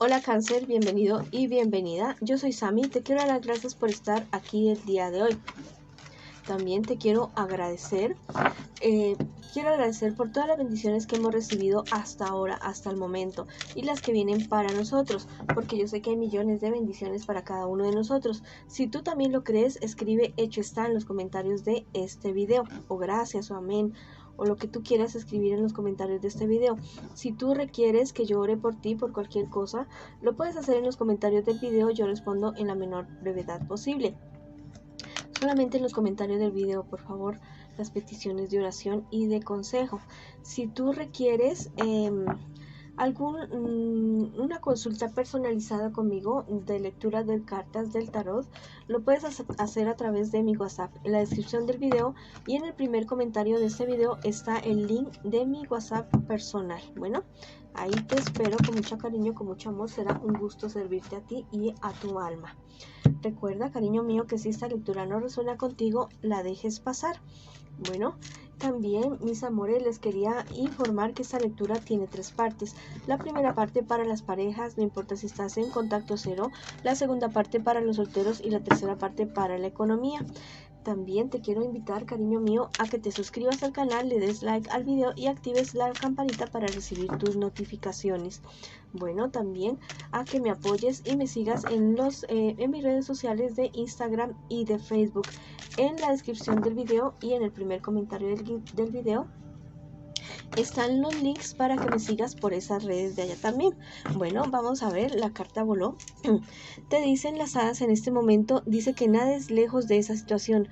Hola Cáncer, bienvenido y bienvenida. Yo soy Sami, te quiero dar las gracias por estar aquí el día de hoy. También te quiero agradecer, por todas las bendiciones que hemos recibido hasta ahora, hasta el momento, y las que vienen para nosotros, porque yo sé que hay millones de bendiciones para cada uno de nosotros. Si tú también lo crees, escribe hecho está en los comentarios de este video, o gracias, o amén, o lo que tú quieras escribir en los comentarios de este video. Si tú requieres que yo ore por ti, por cualquier cosa, lo puedes hacer en los comentarios del video, yo respondo en la menor brevedad posible. Solamente en los comentarios del video, por favor, las peticiones de oración y de consejo. Si tú requieres una consulta personalizada conmigo de lectura de cartas del tarot, lo puedes hacer a través de mi WhatsApp. En la descripción del video y en el primer comentario de este video está el link de mi WhatsApp personal. Bueno, ahí te espero con mucho cariño, con mucho amor. Será un gusto servirte a ti y a tu alma. Recuerda, cariño mío, que si esta lectura no resuena contigo, la dejes pasar. Bueno, también, mis amores, les quería informar que esta lectura tiene 3 partes. La primera parte para las parejas, no importa si estás en contacto cero. La segunda parte para los solteros y la tercera parte para la economía. También te quiero invitar, cariño mío, a que te suscribas al canal, le des like al video y actives la campanita para recibir tus notificaciones. Bueno, también a que me apoyes y me sigas en mis redes sociales de Instagram y de Facebook. En la descripción del video y en el primer comentario del video están los links para que me sigas por esas redes de allá también. Bueno, vamos a ver, la carta voló. Te dicen las hadas en este momento, dice que nada es lejos de esa situación.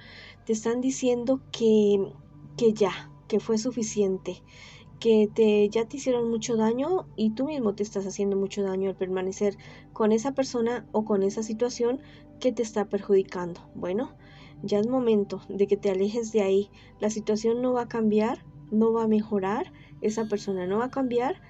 Te están diciendo que fue suficiente, que ya te hicieron mucho daño y tú mismo te estás haciendo mucho daño al permanecer con esa persona o con esa situación que te está perjudicando. Bueno, ya es momento de que te alejes de ahí. La situación no va a cambiar, no va a mejorar, esa persona no va a cambiar,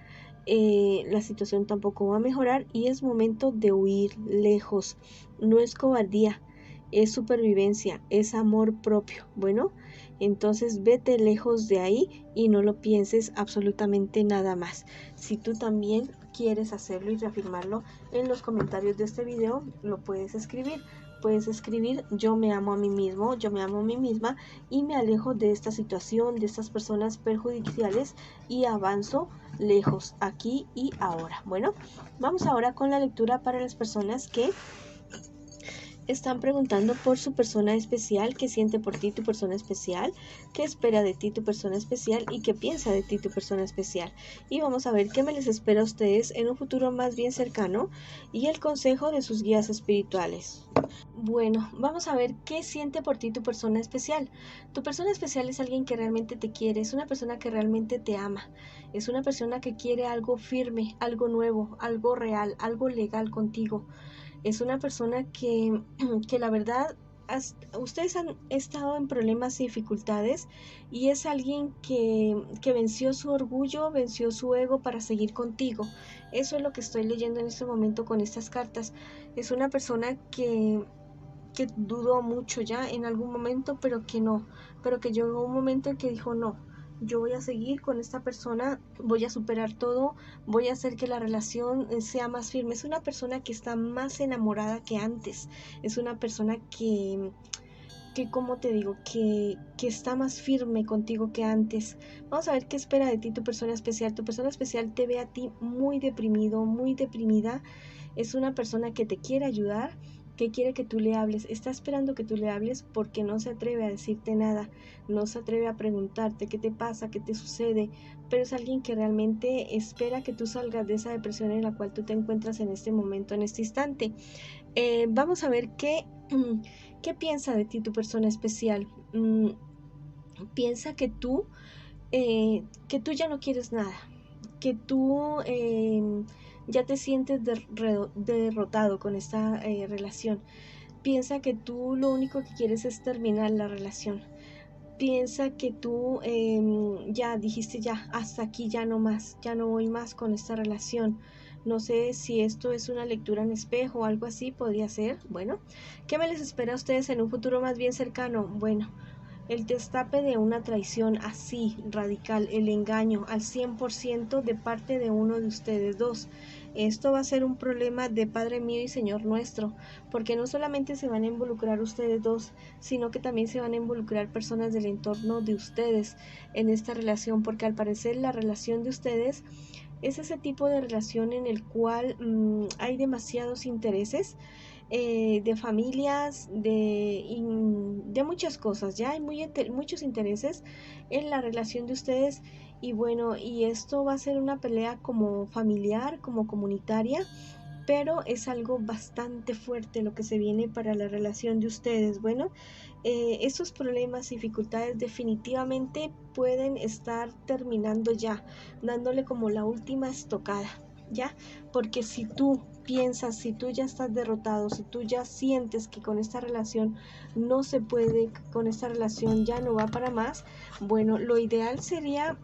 la situación tampoco va a mejorar y es momento de huir lejos. No es cobardía, es supervivencia, es amor propio. Bueno, entonces vete lejos de ahí y no lo pienses absolutamente nada más. Si tú también quieres hacerlo y reafirmarlo en los comentarios de este video, lo puedes escribir. Puedes escribir: yo me amo a mí mismo, yo me amo a mí misma y me alejo de esta situación, de estas personas perjudiciales y avanzo lejos, aquí y ahora. Bueno, vamos ahora con la lectura para las personas que están preguntando por su persona especial, qué siente por ti tu persona especial, qué espera de ti tu persona especial y qué piensa de ti tu persona especial. Y vamos a ver qué me les espera a ustedes en un futuro más bien cercano y el consejo de sus guías espirituales. Bueno, vamos a ver qué siente por ti tu persona especial. Tu persona especial es alguien que realmente te quiere, es una persona que realmente te ama, es una persona que quiere algo firme, algo nuevo, algo real, algo legal contigo. Es una persona que la verdad, ustedes han estado en problemas y dificultades y es alguien que venció su orgullo, venció su ego para seguir contigo. Eso es lo que estoy leyendo en este momento con estas cartas. Es una persona que dudó mucho ya en algún momento, pero que llegó un momento en que dijo: no, yo voy a seguir con esta persona, voy a superar todo, voy a hacer que la relación sea más firme. Es una persona que está más enamorada que antes, es una persona como te digo, que está más firme contigo que antes. Vamos a ver qué espera de ti tu persona especial. Tu persona especial te ve a ti muy deprimido, muy deprimida. Es una persona que te quiere ayudar, que quiere que tú le hables, está esperando que tú le hables porque no se atreve a decirte nada, no se atreve a preguntarte qué te pasa, qué te sucede, pero es alguien que realmente espera que tú salgas de esa depresión en la cual tú te encuentras en este momento, en este instante. Vamos a ver qué piensa de ti tu persona especial. Piensa que tú ya no quieres nada, que tú ya te sientes derrotado con esta relación. Piensa que tú lo único que quieres es terminar la relación. Piensa que tú ya dijiste: ya, hasta aquí, ya no más, ya no voy más con esta relación. No sé si esto es una lectura en espejo o algo así, podría ser. Bueno, ¿qué me les espera a ustedes en un futuro más bien cercano? Bueno, el destape de una traición así, radical, el engaño al 100% de parte de uno de ustedes dos. Esto va a ser un problema de Padre mío y Señor nuestro, porque no solamente se van a involucrar ustedes dos, sino que también se van a involucrar personas del entorno de ustedes en esta relación, porque al parecer la relación de ustedes es ese tipo de relación en el cual hay demasiados intereses de familias, de muchas cosas. Ya hay muchos intereses en la relación de ustedes y bueno, y esto va a ser una pelea como familiar, como comunitaria, pero es algo bastante fuerte lo que se viene para la relación de ustedes. Bueno, estos problemas y dificultades definitivamente pueden estar terminando ya, dándole como la última estocada, ¿ya? Porque si tú piensas, si tú ya estás derrotado, si tú ya sientes que con esta relación no se puede, con esta relación ya no va para más, bueno, lo ideal sería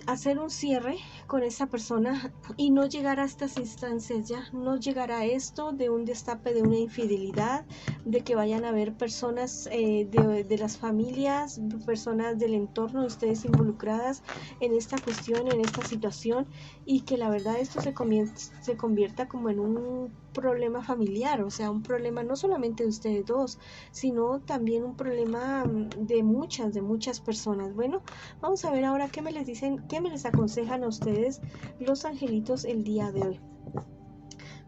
hacer un cierre con esa persona y no llegar a estas instancias, ya no llegar a esto de un destape de una infidelidad, de que vayan a haber personas de las familias, personas del entorno de ustedes involucradas en esta cuestión, en esta situación, y que la verdad esto se convierta como en un problema familiar, o sea, un problema no solamente de ustedes dos, sino también un problema de muchas personas. Bueno, vamos a ver ahora qué me les dicen, qué me les aconsejan a ustedes los angelitos el día de hoy.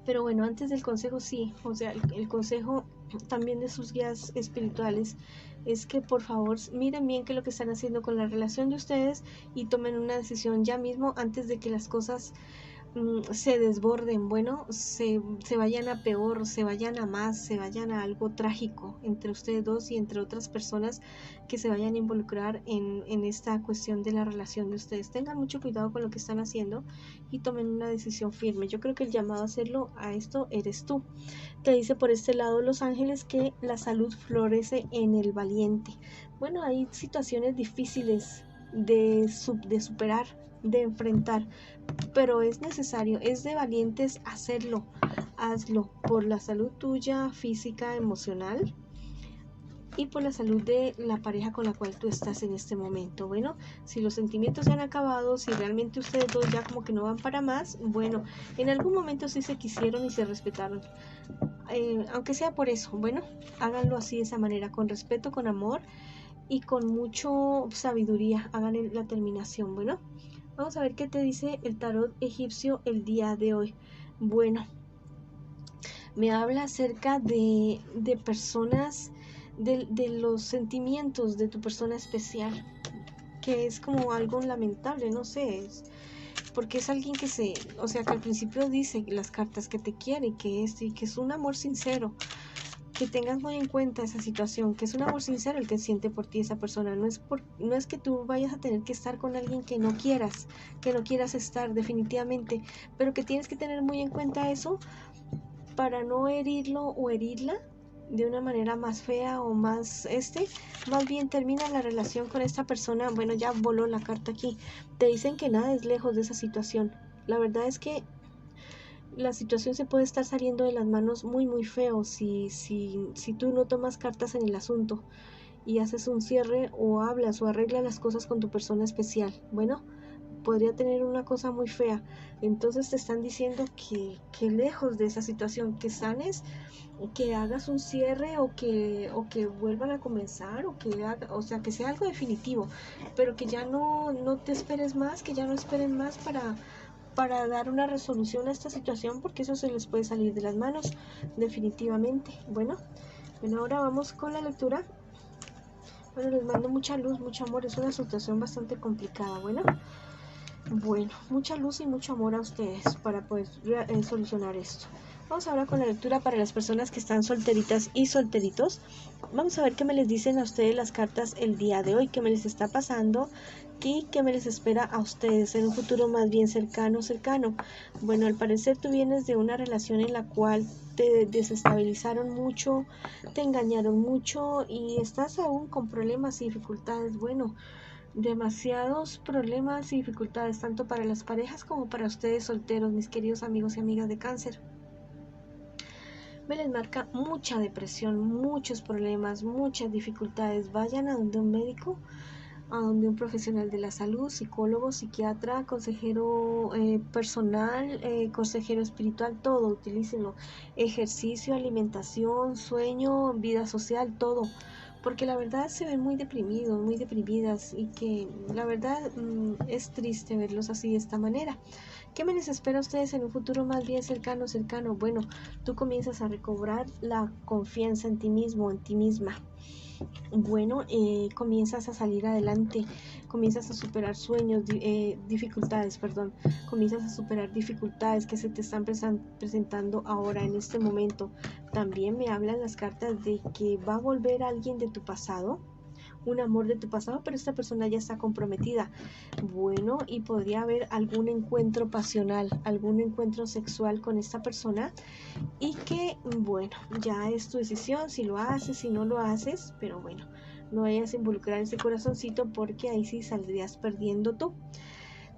Pero bueno, antes del consejo, sí, o sea, el consejo también de sus guías espirituales es que por favor miren bien qué es lo que están haciendo con la relación de ustedes y tomen una decisión ya mismo antes de que las cosas se desborden, bueno, se vayan a peor, se vayan a más, se vayan a algo trágico entre ustedes dos y entre otras personas que se vayan a involucrar en esta cuestión de la relación de ustedes. Tengan mucho cuidado con lo que están haciendo y tomen una decisión firme. Yo creo que el llamado a hacerlo a esto eres tú. Te dice por este lado los ángeles que la salud florece en el valiente. Bueno, hay situaciones difíciles de superar, de enfrentar, pero es necesario, es de valientes hacerlo. Hazlo por la salud tuya, física, emocional, y por la salud de la pareja con la cual tú estás en este momento. Bueno, si los sentimientos se han acabado, si realmente ustedes dos ya como que no van para más, bueno, en algún momento sí se quisieron y se respetaron, aunque sea por eso, bueno, háganlo así, de esa manera, con respeto, con amor y con mucho sabiduría, hagan la terminación. Bueno, vamos a ver qué te dice el tarot egipcio el día de hoy. Bueno, me habla acerca de personas, de los sentimientos de tu persona especial, que es como algo lamentable, no sé, porque es alguien que o sea, que al principio dice las cartas que te quiere, que es un amor sincero. Que tengas muy en cuenta esa situación, que es un amor sincero el que siente por ti esa persona. No es que tú vayas a tener que estar con alguien que no quieras estar definitivamente, pero que tienes que tener muy en cuenta eso para no herirlo o herirla de una manera más fea o más más bien termina la relación con esta persona. Bueno, ya voló la carta aquí. Te dicen que nada es lejos de esa situación. La verdad es que la situación se puede estar saliendo de las manos muy feo si tú no tomas cartas en el asunto y haces un cierre o hablas o arreglas las cosas con tu persona especial. Bueno, podría tener una cosa muy fea. Entonces te están diciendo que lejos de esa situación, que sanes, que hagas un cierre o que vuelvan a comenzar o sea, que sea algo definitivo, pero que ya no te esperes más, que ya no esperen más para dar una resolución a esta situación, porque eso se les puede salir de las manos definitivamente. Bueno, ahora vamos con la lectura. Bueno, les mando mucha luz, mucho amor, es una situación bastante complicada. Bueno, mucha luz y mucho amor a ustedes para poder solucionar esto. Vamos ahora con la lectura para las personas que están solteritas y solteritos. Vamos a ver qué me les dicen a ustedes las cartas el día de hoy, qué me les está pasando y qué me les espera a ustedes en un futuro más bien cercano. Bueno, al parecer tú vienes de una relación en la cual te desestabilizaron mucho, te engañaron mucho y estás aún con problemas y dificultades. Bueno, demasiados problemas y dificultades tanto para las parejas como para ustedes solteros, mis queridos amigos y amigas de Cáncer. me les marca mucha depresión, muchos problemas, muchas dificultades. Vayan a donde un médico, a donde un profesional de la salud, psicólogo, psiquiatra, consejero personal, consejero espiritual, todo, utilícenlo. Ejercicio, alimentación, sueño, vida social, todo. Porque la verdad se ven muy deprimidos, muy deprimidas y que la verdad es triste verlos así de esta manera. ¿Qué me les espera a ustedes en un futuro más bien cercano? Bueno, tú comienzas a recobrar la confianza en ti mismo, en ti misma. Bueno, comienzas a salir adelante, comienzas a superar dificultades, comienzas a superar dificultades que se te están presentando ahora en este momento. También me hablan las cartas de que va a volver alguien de tu pasado, un amor de tu pasado, pero esta persona ya está comprometida. Bueno, y podría haber algún encuentro pasional, algún encuentro sexual con esta persona y que, bueno, ya es tu decisión si lo haces, si no lo haces, pero bueno, no vayas a involucrar ese corazoncito porque ahí sí saldrías perdiendo tú.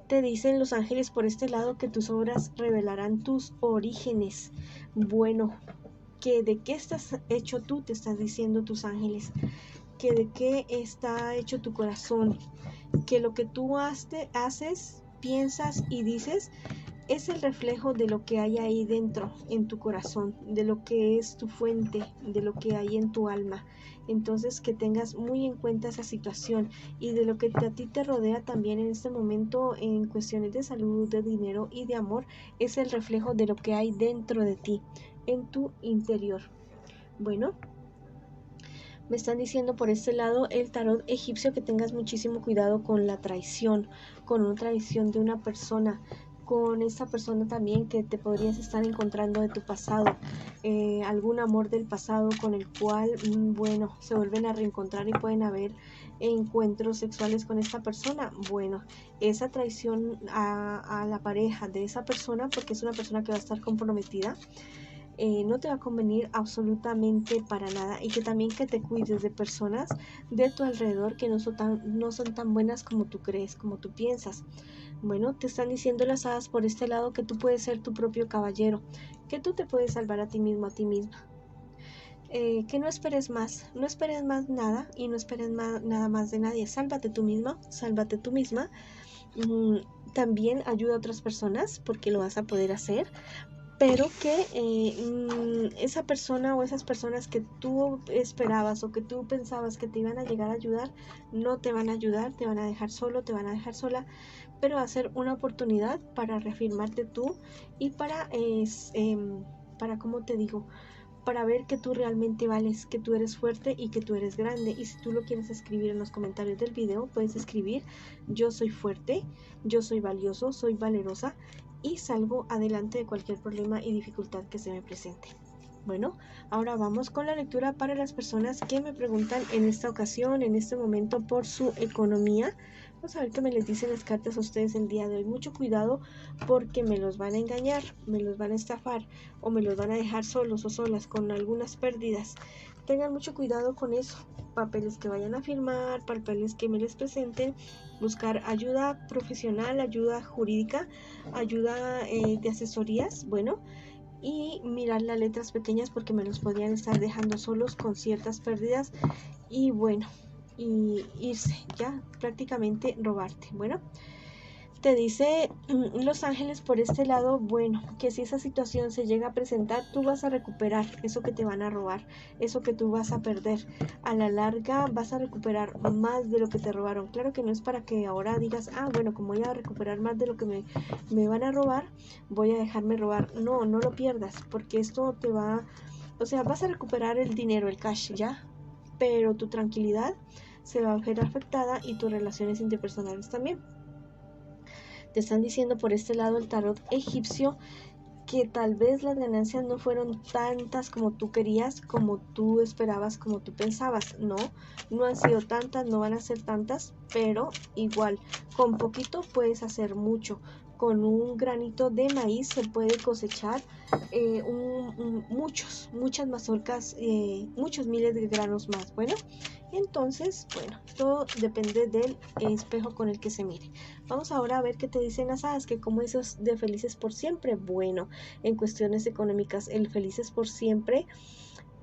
Te dicen los ángeles por este lado que tus obras revelarán tus orígenes. Bueno, que de qué estás hecho tú, te estás diciendo tus ángeles, que de qué está hecho tu corazón, que lo que tú haces, piensas y dices es el reflejo de lo que hay ahí dentro en tu corazón, de lo que es tu fuente, de lo que hay en tu alma. Entonces que tengas muy en cuenta esa situación y de lo que a ti te rodea también en este momento en cuestiones de salud, de dinero y de amor, es el reflejo de lo que hay dentro de ti, en tu interior. Bueno, me están diciendo por este lado el tarot egipcio que tengas muchísimo cuidado con la traición, con una traición de una persona, con esta persona también que te podrías estar encontrando de tu pasado, algún amor del pasado con el cual, bueno, se vuelven a reencontrar y pueden haber encuentros sexuales con esta persona. Bueno, esa traición a la pareja de esa persona, porque es una persona que va a estar comprometida, no te va a convenir absolutamente para nada, y que también que te cuides de personas de tu alrededor que no son tan buenas como tú crees, como tú piensas. Bueno, te están diciendo las hadas por este lado que tú puedes ser tu propio caballero, que tú te puedes salvar a ti mismo, a ti misma. Que no esperes más nada y no esperes nada más de nadie. Sálvate tú misma, sálvate tú misma. También ayuda a otras personas porque lo vas a poder hacer, pero que esa persona o esas personas que tú esperabas o que tú pensabas que te iban a llegar a ayudar, no te van a ayudar, te van a dejar solo, te van a dejar sola, pero va a ser una oportunidad para reafirmarte tú y para, ¿cómo te digo?, para ver que tú realmente vales, que tú eres fuerte y que tú eres grande. Y si tú lo quieres escribir en los comentarios del video, puedes escribir: yo soy fuerte, yo soy valioso, soy valerosa y salgo adelante de cualquier problema y dificultad que se me presente. Bueno, ahora vamos con la lectura para las personas que me preguntan en esta ocasión, en este momento, por su economía. Vamos a ver qué me les dicen las cartas a ustedes el día de hoy. Mucho cuidado porque me los van a engañar, me los van a estafar o me los van a dejar solos o solas con algunas pérdidas. Tengan mucho cuidado con eso. Papeles que vayan a firmar, papeles que me les presenten, buscar ayuda profesional, ayuda jurídica, ayuda de asesorías, bueno, y mirar las letras pequeñas porque me los podrían estar dejando solos con ciertas pérdidas y bueno, y irse, ya prácticamente robarte. Bueno, te dice Los Ángeles por este lado, bueno, que si esa situación se llega a presentar, tú vas a recuperar eso que te van a robar, eso que tú vas a perder. A la larga vas a recuperar más de lo que te robaron. Claro que no es para que ahora digas, bueno, como voy a recuperar más de lo que me van a robar, voy a dejarme robar. No, no lo pierdas, porque esto te va, o sea, vas a recuperar el dinero, el cash, ya, pero tu tranquilidad se va a ver afectada y tus relaciones interpersonales también. Te están diciendo por este lado el tarot egipcio que tal vez las ganancias no fueron tantas como tú querías, como tú esperabas, como tú pensabas. No han sido tantas, no van a ser tantas, pero igual, con poquito puedes hacer mucho. con un granito de maíz se puede cosechar muchas mazorcas, muchos miles de granos más. Bueno, entonces, bueno, todo depende del espejo con el que se mire. Vamos ahora a ver qué te dicen las hadas, que como esos de felices por siempre. Bueno, en cuestiones económicas, el felices por siempre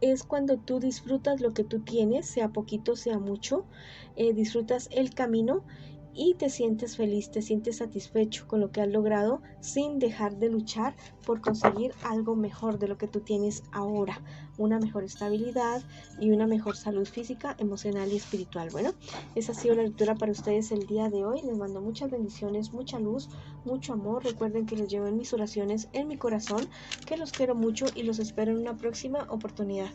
es cuando tú disfrutas lo que tú tienes, sea poquito, sea mucho, disfrutas el camino y te sientes feliz, te sientes satisfecho con lo que has logrado sin dejar de luchar por conseguir algo mejor de lo que tú tienes ahora, una mejor estabilidad y una mejor salud física, emocional y espiritual. Bueno, esa ha sido la lectura para ustedes el día de hoy. Les mando muchas bendiciones, mucha luz, mucho amor. Recuerden que los llevo en mis oraciones, en mi corazón, que los quiero mucho y los espero en una próxima oportunidad.